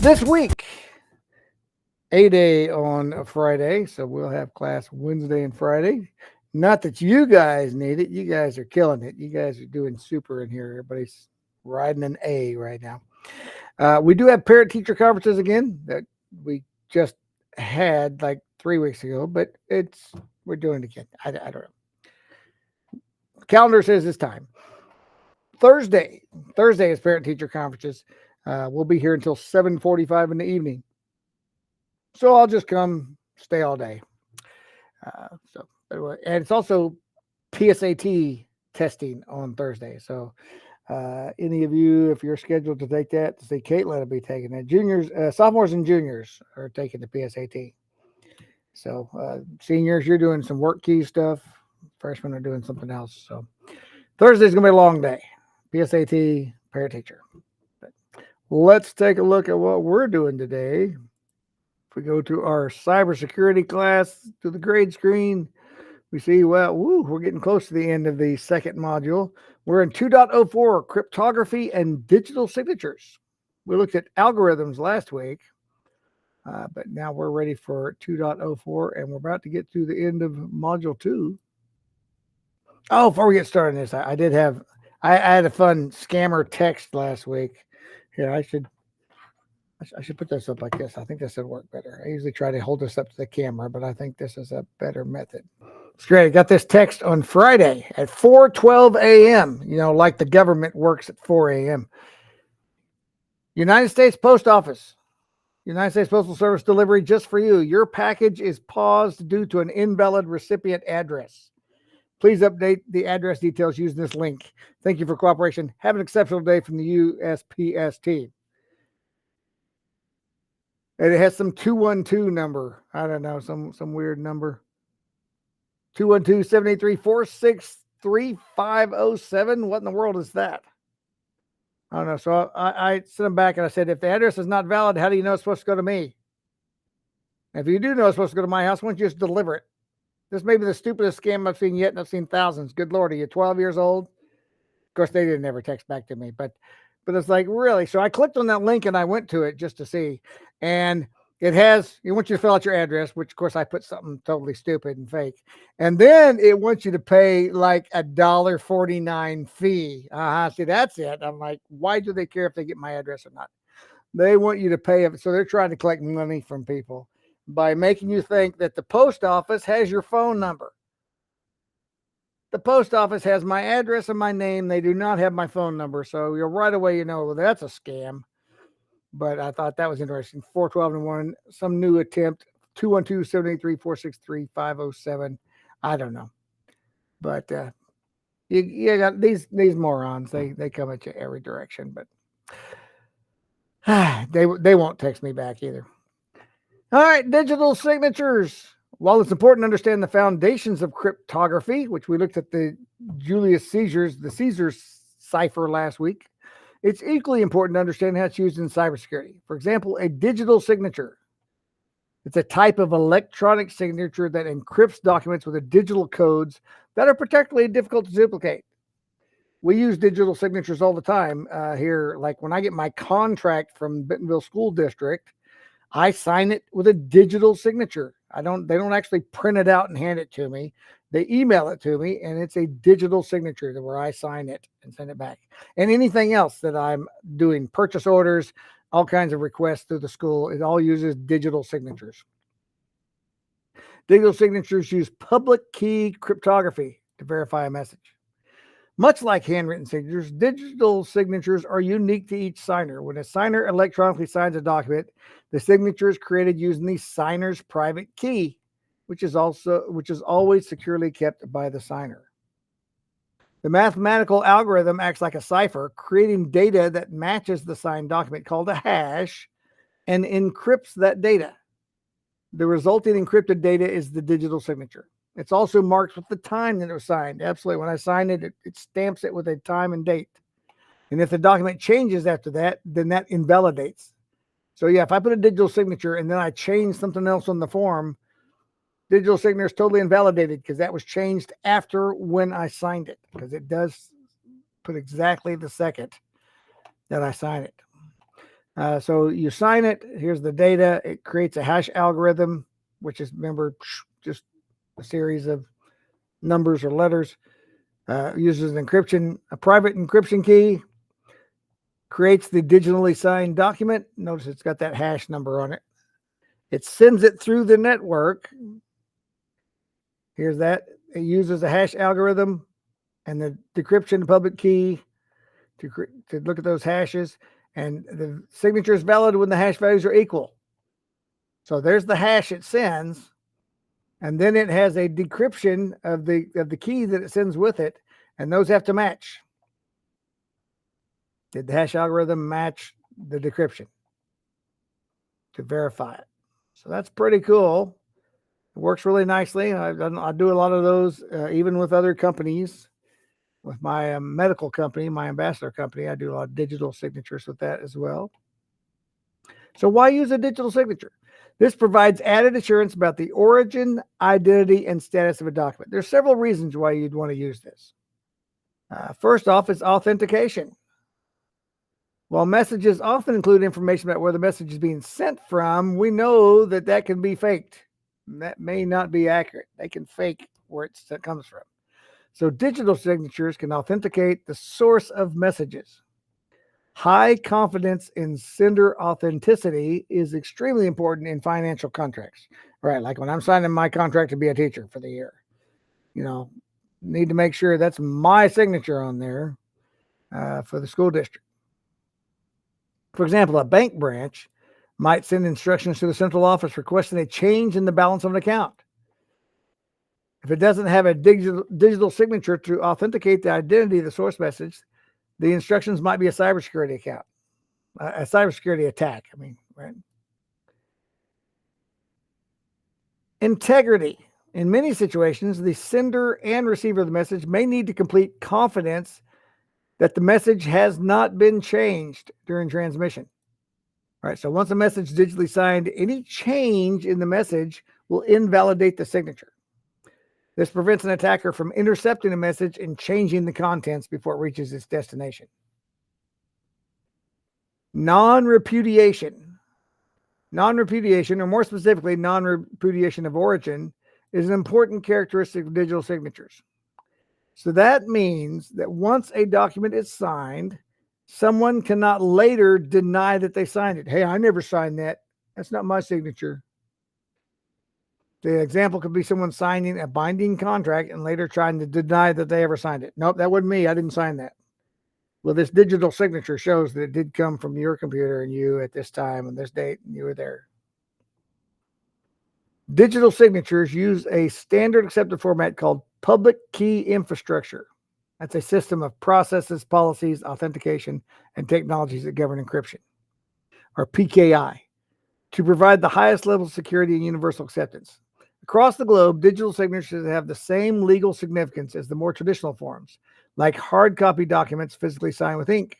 This week, A-Day on a Friday, so we'll have class Wednesday and Friday. Not that you guys need it. You guys are killing it. You guys are doing super in here. Everybody's riding an A right now. We do have parent-teacher conferences again that we just had like 3 weeks ago, but we're doing it again. I don't know. Calendar says it's time. Thursday is parent-teacher conferences. We'll be here until 7:45 in the evening. So I'll just come stay all day. And it's also PSAT testing on Thursday. So any of you, if you're scheduled to take that, say Caitlin will be taking that. Juniors, sophomores and juniors are taking the PSAT. So seniors, you're doing some work key stuff. Freshmen are doing something else. So Thursday's going to be a long day. PSAT, parent teacher. Let's take a look at what we're doing today. If we go to our cybersecurity class, to the grade screen, we see, we're getting close to the end of the second module. We're in 2.04, cryptography and digital signatures. We looked at algorithms last week, but now we're ready for 2.04, and we're about to get to the end of module 2. Oh, before we get started on this, I had a fun scammer text last week. Here, I should put this up like this. I think this would work better. I usually try to hold this up to the camera, but I think this is a better method. It's great. I got this text on Friday at 4:12 a.m., like the government works at 4 a.m. United States Post Office. United States Postal Service delivery just for you. Your package is paused due to an invalid recipient address. Please update the address details using this link. Thank you for cooperation. Have an exceptional day from the USPS team. And it has some 212 number. I don't know, some weird number. 212-783-463-507. What in the world is that? I don't know. So I sent them back and I said, if the address is not valid, how do you know it's supposed to go to me? If you do know it's supposed to go to my house, why don't you just deliver it? This may be the stupidest scam I've seen yet, and I've seen thousands. Good Lord, are you 12 years old? Of course, they didn't ever text back to me, but it's like, really? So I clicked on that link and I went to it just to see. And it wants you to fill out your address, which of course I put something totally stupid and fake. And then it wants you to pay like $1.49 fee. See, that's it. I'm like, why do they care if they get my address or not? They want you to pay it. So they're trying to collect money from people by making you think that the post office has your phone number. The post office has my address and my name. They do not have my phone number. So you'll right away, that's a scam. But I thought that was interesting. 412-1, some new attempt. 212-783-463-507. I don't know. But you got these morons. They come at you every direction. But they won't text me back either. All right, digital signatures. While it's important to understand the foundations of cryptography, which we looked at the Caesar cipher last week, it's equally important to understand how it's used in cybersecurity. For example, a digital signature. It's a type of electronic signature that encrypts documents with digital codes that are particularly difficult to duplicate. We use digital signatures all the time here. Like when I get my contract from Bentonville School District, I sign it with a digital signature. They don't actually print it out and hand it to me. They email it to me, and it's a digital signature where I sign it and send it back. And anything else that I'm doing, purchase orders, all kinds of requests through the school, it all uses digital signatures. Digital signatures use public key cryptography to verify a message. Much like handwritten signatures, digital signatures are unique to each signer. When a signer electronically signs a document, the signature is created using the signer's private key, which is always securely kept by the signer. The mathematical algorithm acts like a cipher, creating data that matches the signed document called a hash and encrypts that data. The resulting encrypted data is the digital signature. It's also marked with the time that it was signed. Absolutely. When I sign it, it stamps it with a time and date. And if the document changes after that, then that invalidates. So yeah, if I put a digital signature and then I change something else on the form, digital signature is totally invalidated because that was changed after when I signed it, because it does put exactly the second that I sign it. So you sign it. Here's the data. It creates a hash algorithm, which is, remember, just a series of numbers or letters. Uses an encryption, a private encryption key. Creates the digitally signed document. Notice it's got that hash number on it. It sends it through the network. Here's that. It uses a hash algorithm and the decryption public key to look at those hashes. And the signature is valid when the hash values are equal. So there's the hash it sends. And then it has a decryption of the key that it sends with it. And those have to match. Did the hash algorithm match the decryption to verify it? So that's pretty cool. It works really nicely. I do a lot of those, even with other companies. With my medical company, my ambassador company, I do a lot of digital signatures with that as well. So why use a digital signature? This provides added assurance about the origin, identity, and status of a document. There's several reasons why you'd want to use this. First off is authentication. While messages often include information about where the message is being sent from, we know that that can be faked. That may not be accurate. They can fake where it comes from. So digital signatures can authenticate the source of messages. High confidence in sender authenticity is extremely important in financial contracts. Right, like when I'm signing my contract to be a teacher for the year, need to make sure that's my signature on there for the school district. For example, a bank branch might send instructions to the central office requesting a change in the balance of an account. If it doesn't have a digital signature to authenticate the identity of the source message, the instructions might be a cybersecurity account, a cybersecurity attack. Right? Integrity. In many situations, the sender and receiver of the message may need to complete confidence that the message has not been changed during transmission. All right, so once a message is digitally signed, any change in the message will invalidate the signature. This prevents an attacker from intercepting a message and changing the contents before it reaches its destination. Non-repudiation. Non-repudiation, or more specifically, non-repudiation of origin, is an important characteristic of digital signatures. So that means that once a document is signed, someone cannot later deny that they signed it. Hey, I never signed that. That's not my signature. The example could be someone signing a binding contract and later trying to deny that they ever signed it. Nope, that wasn't me. I didn't sign that. Well, this digital signature shows that it did come from your computer and you at this time and this date, and you were there. Digital signatures use a standard accepted format called public key infrastructure. That's a system of processes, policies, authentication, and technologies that govern encryption, or PKI, to provide the highest level of security and universal acceptance. Across the globe, digital signatures have the same legal significance as the more traditional forms, like hard copy documents physically signed with ink.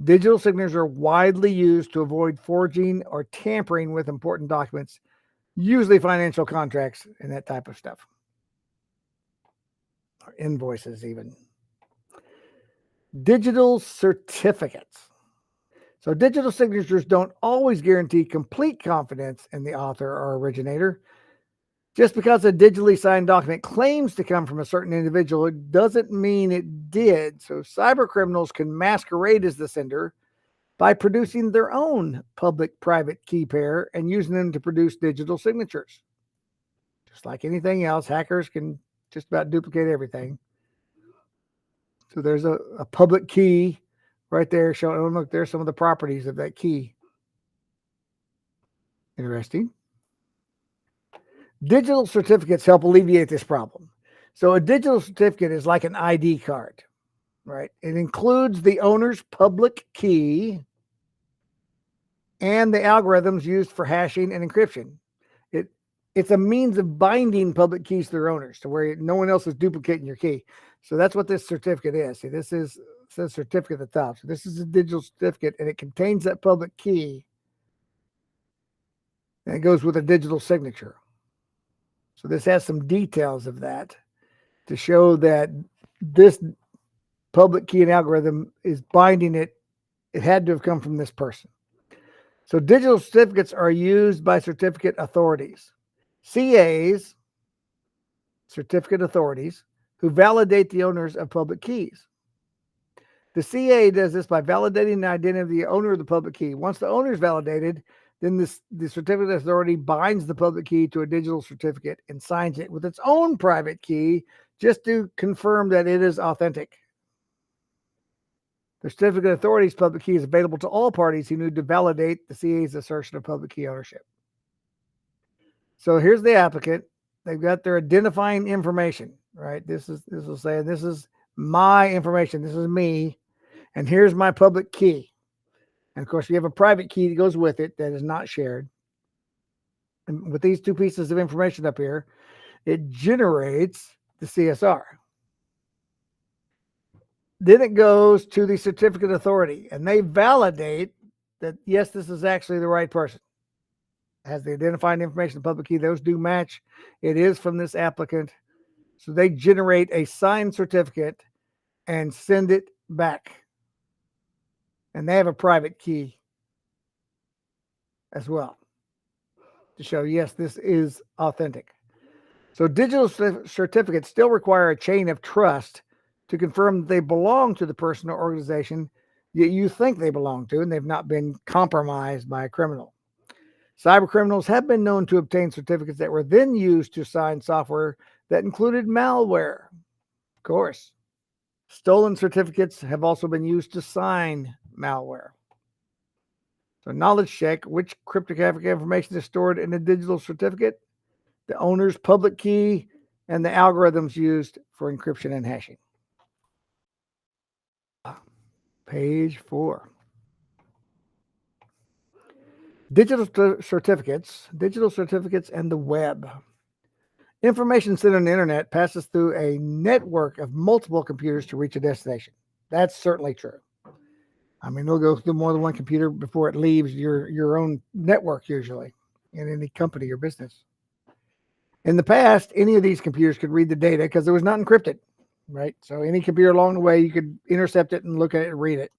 Digital signatures are widely used to avoid forging or tampering with important documents, usually financial contracts and that type of stuff, or invoices even. Digital certificates. So digital signatures don't always guarantee complete confidence in the author or originator. Just because a digitally signed document claims to come from a certain individual, it doesn't mean it did. So cyber criminals can masquerade as the sender by producing their own public-private key pair and using them to produce digital signatures. Just like anything else, hackers can just about duplicate everything. So there's a public key right there showing, oh, look, there's some of the properties of that key. Interesting. Digital certificates help alleviate this problem. So a digital certificate is like an ID card, right? It includes the owner's public key and the algorithms used for hashing and encryption. It's a means of binding public keys to their owners to where no one else is duplicating your key. So that's what this certificate is. See, this is says certificate at the top. So this is a digital certificate, and it contains that public key, and it goes with a digital signature. So this has some details of that to show that this public key and algorithm is binding it. It had to have come from this person. So digital certificates are used by certificate authorities. CAs, certificate authorities, who validate the owners of public keys. The CA does this by validating the identity of the owner of the public key. Once the owner is validated, then the certificate authority binds the public key to a digital certificate and signs it with its own private key just to confirm that it is authentic. The certificate authority's public key is available to all parties who need to validate the CA's assertion of public key ownership. So here's the applicant. They've got their identifying information, right? This will say, this is my information. This is me. And here's my public key. And of course, you have a private key that goes with it that is not shared. And with these two pieces of information up here, it generates the CSR. Then it goes to the certificate authority, and they validate that, yes, this is actually the right person. It has the identifying information, the public key. Those do match. It is from this applicant. So they generate a signed certificate and send it back. And they have a private key as well to show, yes, this is authentic. So digital certificates still require a chain of trust to confirm that they belong to the person or organization that you think they belong to, and they've not been compromised by a criminal. Cyber criminals have been known to obtain certificates that were then used to sign software that included malware. Of course, stolen certificates have also been used to sign malware. So knowledge check, which cryptographic information is stored in a digital certificate, the owner's public key, and the algorithms used for encryption and hashing. Page 4. Digital certificates and the web. Information sent on the internet passes through a network of multiple computers to reach a destination. That's certainly true. I mean, it'll go through more than one computer before it leaves your own network, usually, in any company or business. In the past, any of these computers could read the data because it was not encrypted, right? So any computer along the way, you could intercept it and look at it and read it.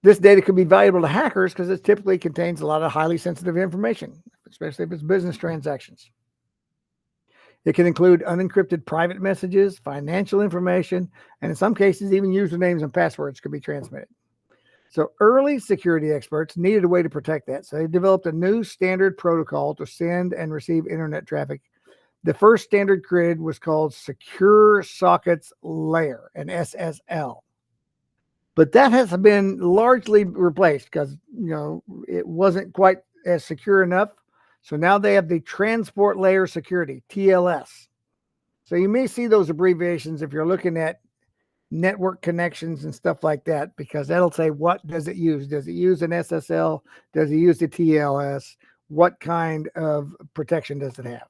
This data could be valuable to hackers because it typically contains a lot of highly sensitive information, especially if it's business transactions. It can include unencrypted private messages, financial information, and in some cases, even usernames and passwords could be transmitted. So early security experts needed a way to protect that. So they developed a new standard protocol to send and receive internet traffic. The first standard created was called Secure Sockets Layer, an SSL. But that has been largely replaced because, it wasn't quite as secure enough. So now they have the Transport Layer Security, TLS. So you may see those abbreviations if you're looking at network connections and stuff like that, because that'll say, what does it use? Does it use an SSL? Does it use the TLS? What kind of protection does it have?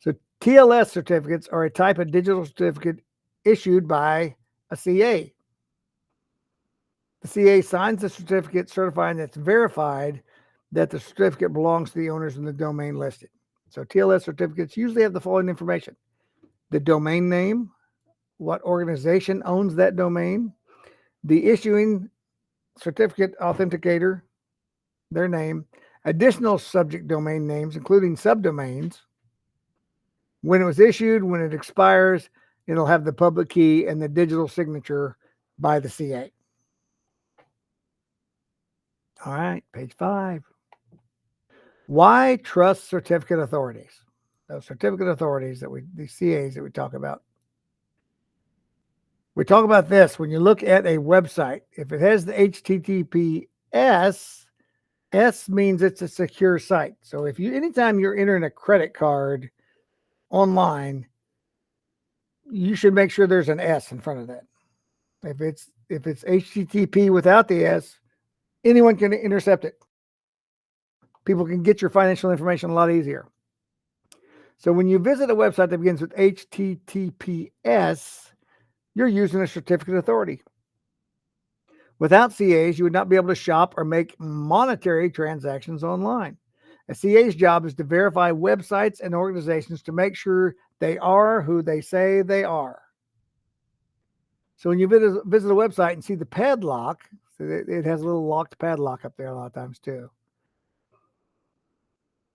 So TLS certificates are a type of digital certificate issued by a CA. The CA signs the certificate certifying that it's verified that the certificate belongs to the owners in the domain listed. So TLS certificates usually have the following information: the domain name, what organization owns that domain, the issuing certificate authenticator, their name, additional subject domain names, including subdomains, when it was issued, when it expires. It'll have the public key and the digital signature by the CA. All right, page 5. Why trust certificate authorities? Those certificate authorities the CAs that we talk about. We talk about this when you look at a website. If it has the HTTPS, S means it's a secure site. So anytime you're entering a credit card online, you should make sure there's an S in front of that. If it's HTTP without the S, anyone can intercept it. People can get your financial information a lot easier. So when you visit a website that begins with HTTPS, you're using a certificate of authority. Without CAs, you would not be able to shop or make monetary transactions online. A CA's job is to verify websites and organizations to make sure they are who they say they are. So when you visit a website and see the padlock, it has a little locked padlock up there a lot of times too.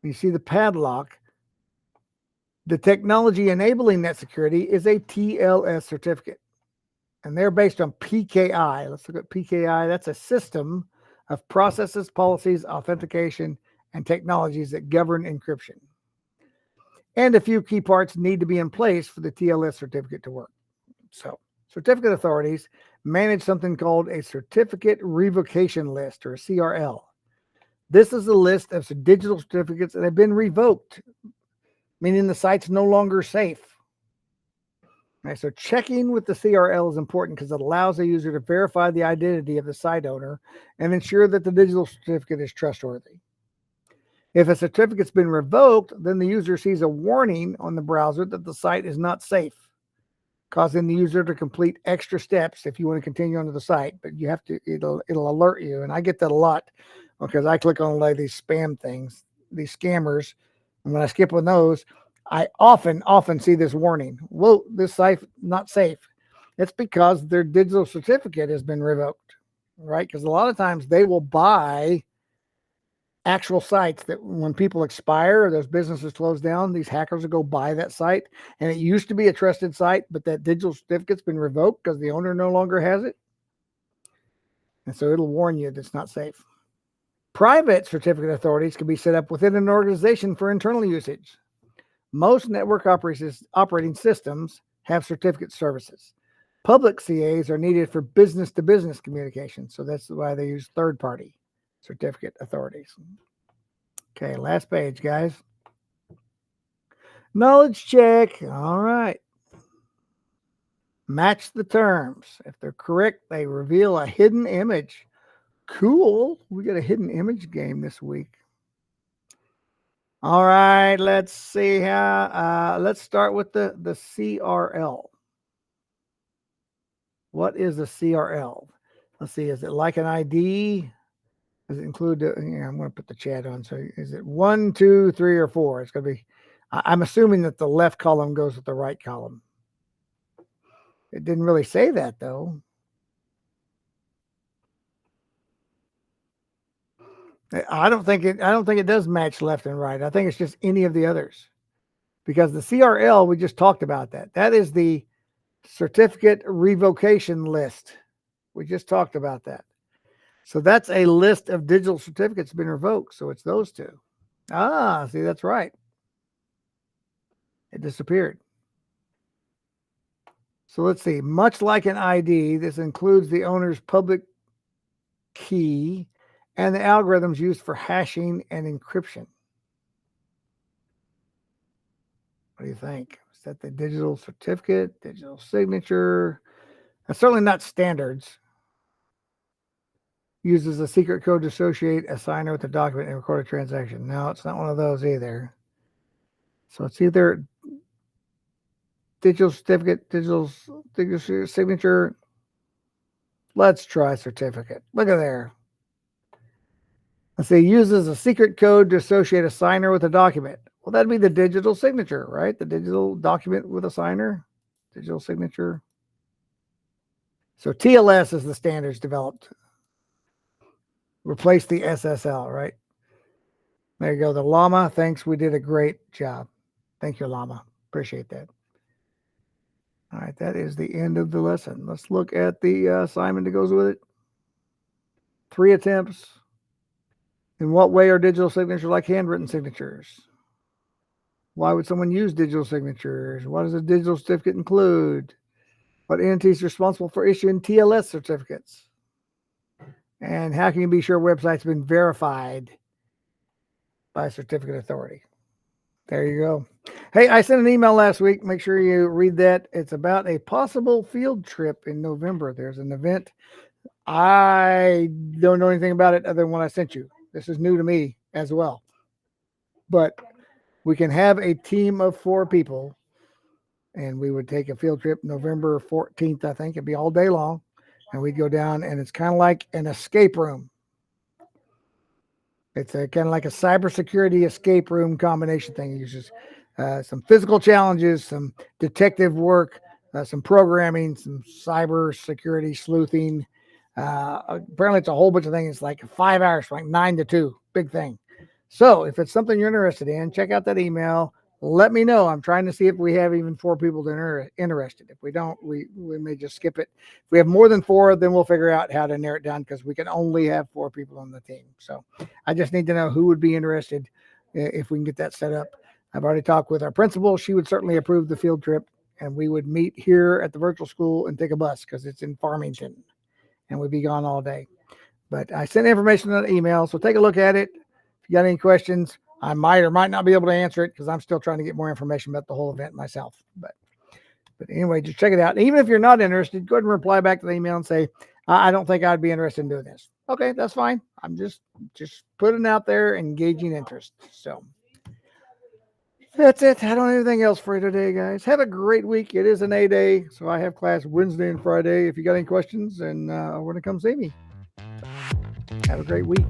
When you see the padlock, the technology enabling that security is a TLS certificate. And they're based on PKI. Let's look at PKI. That's a system of processes, policies, authentication, and technologies that govern encryption. And a few key parts need to be in place for the TLS certificate to work. So, certificate authorities manage something called a certificate revocation list, or a CRL. This is a list of digital certificates that have been revoked, meaning the site's no longer safe. Right, so checking with the CRL is important because it allows the user to verify the identity of the site owner and ensure that the digital certificate is trustworthy. If a certificate's been revoked, then the user sees a warning on the browser that the site is not safe, causing the user to complete extra steps if you want to continue onto the site. But you have to, it'll alert you. And I get that a lot because I click on like these spam things, these scammers. And when I skip on those, I often see this warning. Whoa, this site not safe. It's because their digital certificate has been revoked, right? Because a lot of times they will buy actual sites that when people expire or those businesses close down, these hackers will go buy that site. And it used to be a trusted site, but that digital certificate's been revoked because the owner no longer has it. And so it'll warn you that it's not safe. Private certificate authorities can be set up within an organization for internal usage. Most network operating systems have certificate services. Public CAs are needed for business-to-business communication, so that's why they use third-party certificate authorities. Okay, last page, guys. Knowledge check. All right. Match the terms. If they're correct, they reveal a hidden image. Cool. We got a hidden image game this week. All right, let's see how. Let's start with the CRL. What is a CRL? Let's see. Is it like an ID? Does it include the? Yeah, I'm going to put the chat on. So is it 1, 2, 3, or 4? It's going to be. I'm assuming that the left column goes with the right column. It didn't really say that though. I don't think it does match left and right. I think it's just any of the others. Because the CRL, we just talked about that. That is the certificate revocation list. We just talked about that. So that's a list of digital certificates been revoked. So it's those two. Ah, see, that's right. It disappeared. So let's see. Much like an ID, this includes the owner's public key and the algorithms used for hashing and encryption. What do you think? Is that the digital certificate, digital signature? That's certainly not standards. Uses a secret code to associate a signer with a document and record a transaction. No, it's not one of those either. So it's either digital certificate, digital signature. Let's try certificate. Look at there. Let's say uses a secret code to associate a signer with a document. Well, that'd be the digital signature, right? The digital document with a signer, digital signature. So TLS is the standards developed. Replace the SSL, right? There you go. The llama, thanks. We did a great job. Thank you, llama. Appreciate that. All right, that is the end of the lesson. Let's look at the assignment that goes with it. 3 attempts. In what way are digital signatures like handwritten signatures? Why would someone use digital signatures? What does a digital certificate include? What entity is responsible for issuing TLS certificates? And how can you be sure a website's been verified by a certificate authority? There you go. Hey, I sent an email last week. Make sure you read that. It's about a possible field trip in November. There's an event I don't know anything about it other than what I sent you. This is new to me as well. But we can have a team of 4 people, and we would take a field trip November 14th, I think. It'd be all day long. And we'd go down, and it's kind of like an escape room. It's kind of like a cybersecurity escape room combination thing. It uses some physical challenges, some detective work, some programming, some cybersecurity sleuthing. Apparently, it's a whole bunch of things. It's like 5 hours, like 9 to 2, big thing. So, if it's something you're interested in, check out that email. Let me know. I'm trying to see if we have even 4 people that are interested. If we don't, we may just skip it. If we have more than 4, then we'll figure out how to narrow it down because we can only have 4 people on the team. So I just need to know who would be interested if we can get that set up. I've already talked with our principal. She would certainly approve the field trip, and we would meet here at the virtual school and take a bus because it's in Farmington, and we'd be gone all day. But I sent information on the email, so take a look at it. If you got any questions, I might or might not be able to answer it because I'm still trying to get more information about the whole event myself. But anyway, just check it out. And even if you're not interested, go ahead and reply back to the email and say, I don't think I'd be interested in doing this. Okay, that's fine. I'm just putting out there, engaging interest. So that's it. I don't have anything else for you today, guys. Have a great week. It is an A day, so I have class Wednesday and Friday. If you got any questions, and want to come see me. Have a great week.